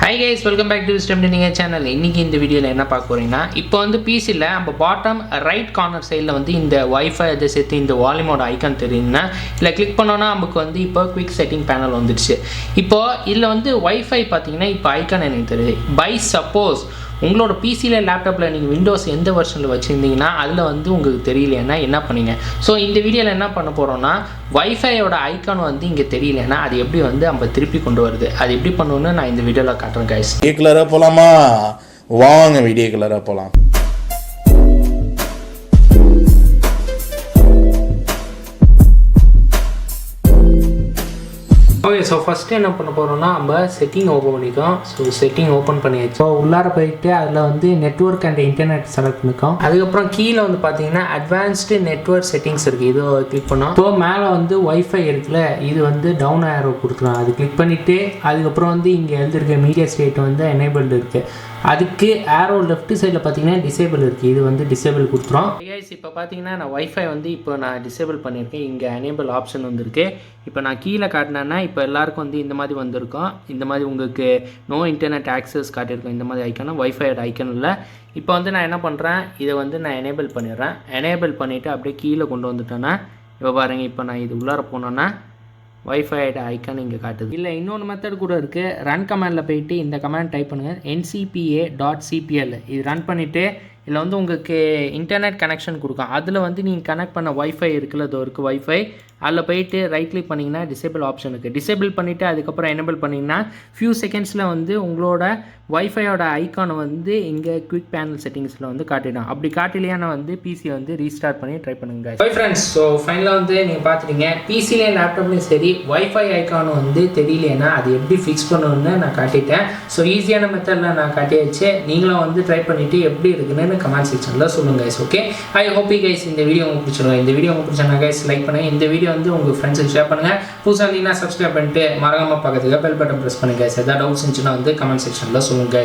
Hi guys, welcome back to 𝗙់𝗹𝗹 channel. இன்னைக்கு இந்த வீடியோல என்ன பார்க்க போறீங்கன்னா இப்போ வந்து PC ல நம்ம பாட்டம் ரைட் கார்னர் சைடுல வந்து இந்த வைஃபை அதை சேர்த்து இந்த வால்யூமோட ஐகான் தெரியுதுன்னா இல்ல கிளிக் பண்ணோம்னா நமக்கு வந்து இப்போ குயிக் செட்டிங் பேனல் வந்துருச்சு. இப்போ இதுல வந்து வைஃபை பாத்தீங்கன்னா இப்போ ஐகான் எனக்கு தெரியுது. பை சப்போஸ் உங்களோட PC ல லேப்டாப்ல நீங்க விண்டோஸ் எந்த வெர்ஷன்ல வச்சிருந்தீங்கன்னா அதுல வந்து உங்களுக்கு தெரியலனா என்ன பண்ணீங்க? சோ இந்த வீடியோல என்ன பண்ண போறோம்னா வைஃபையோட ஐகான் வந்து இங்க தெரியலனா அது எப்படி வந்து நம்ம திருப்பி கொண்டு வருது? அது எப்படி பண்ணனும்னு நான் இந்த வீடியோல காட்டுறேன் गाइस. வீடியோ கலரா போலாமா? வாங்க வீடியோ கலரா போலாம். Okay, so first என்ன பண்ண போறோம்னா நம்ம செட்டிங் ஓபன் பண்ணிட்டோம். சோ செட்டிங் ஓபன் பண்ணியாச்சு. சோ உள்ளார போயிட்டு அதுல வந்து நெட்வொர்க் அண்ட் இன்டர்நெட் செலக்ட் பண்ணிக்கோம். அதுக்கு அப்புறம் கீழ வந்து பாத்தீங்கன்னா அட்வான்ஸ்ட் நெட்வொர்க் செட்டிங்ஸ் இருக்கு. இது கிளிக் பண்ணோம். இப்போ மேல வந்து வைஃபை இருக்குல, இது வந்து டவுன் ஆரோ கொடுத்துறோம். அது கிளிக் பண்ணிட்டு அதுக்கு அப்புறம் வந்து இங்க எழுதிருக்க மீடியா ஸ்டேட் வந்து எனேபிள்ட் இருக்கு. அதுக்கு ஆரோ லெஃப்ட் சைடுல பாத்தீங்கன்னா டிசேபிள் இருக்கு. இது வந்து டிசேபிள் கொடுத்துறோம். गाइस இப்போ பாத்தீங்கன்னா நான் வைஃபை வந்து இப்போ நான் டிசேபிள் பண்ணிருக்கேன். இங்க எனேபிள் ஆப்ஷன் வந்திருக்கு. இப்போ நான் கீழ காட்டினேன்னா இப்போ எல்லாருக்கும் வந்து இந்த மாதிரி வந்திருக்கும். இந்த மாதிரி உங்களுக்கு நோ இன்டர்நெட் ஆக்சஸ் காட்டியிருக்கும். இந்த மாதிரி ஐக்கான வைஃபையோட ஐக்கன் இல்லை. இப்போ வந்து நான் என்ன பண்ணுறேன், இதை வந்து நான் எனேபிள் பண்ணிடுறேன். எனேபிள் பண்ணிவிட்டு அப்படியே கீழே கொண்டு வந்துட்டேன்னா இப்போ பாருங்கள், இப்போ நான் இது உள்ளார போனோன்னா வைஃபையோட ஐக்கான் இங்கே காட்டுது. இல்லை இன்னொன்று மெத்தட் கூட இருக்குது. ரன் கமாண்டில் போயிட்டு இந்த கமாண்ட் டைப் பண்ணுங்கள், 𝗙𝐸𝗵𝐴.cpl. இது ரன் பண்ணிவிட்டு இதில் வந்து உங்களுக்கு இன்டர்நெட் கனெக்ஷன் கொடுக்கும். அதில் வந்து நீங்கள் கனெக்ட் பண்ண வைஃபை இருக்குல்ல, அது இருக்குது வைஃபை. அதில் போயிட்டு ரைட் கிளிக் பண்ணிங்கன்னா டிசேபிள் ஆப்ஷன் இருக்குது. டிசேபிள் பண்ணிவிட்டு அதுக்கப்புறம் எனேபிள் பண்ணிங்கன்னா ஃபியூ செகண்ட்ஸில் வந்து உங்களோட வைஃபையோட ஐக்கானை வந்து இங்கே குயிக் பேனல் செட்டிங்ஸில் வந்து காட்டிடும். அப்படி காட்டலையான வந்து பிசியை வந்து ரீஸ்டார்ட் பண்ணி ட்ரை பண்ணுங்க. ஹை ஃப்ரெண்ட்ஸ், ஸோ ஃபைனலாக வந்து நீங்கள் பார்த்துட்டீங்க. பிசிலேயும் லேப்டாப்லேயும் சரி வைஃபை ஐக்கான் வந்து தெரியலனா அது எப்படி ஃபிக்ஸ் பண்ணணும்னு நான் காட்டிட்டேன். ஸோ ஈஸியான மெத்தடில் நான் காட்டியாச்சு. நீங்களும் வந்து ட்ரை பண்ணிவிட்டு எப்படி இருக்குன்னு கமெண்ட் செக்ஷனில் சொல்லுங்கள் guys. Okay, I hope guys இந்த வீடியோ உங்களுக்கு பிடிச்சிருக்கும். இந்த வீடியோ உங்களுக்கு பிடிச்சா கைஸ் லைக் பண்ணுங்கள். இந்த வீடியோ வந்து உங்கள் ஃப்ரெண்ட்ஸுக்கு ஷேர் பண்ணுங்கள். புதுசாக இல்லைன்னா சப்ஸ்கிரைப் பண்ணிட்டு மறக்காமல் பக்கத்துக்கு பெல் பட்டன் ப்ரெஸ் பண்ணுங்க கைஸ். எதாவது டவுட்ஸ் இருந்துச்சுன்னா வந்து கமெண்ட் செக்ஷனில் சொல்லுங்கள் கைஸ்.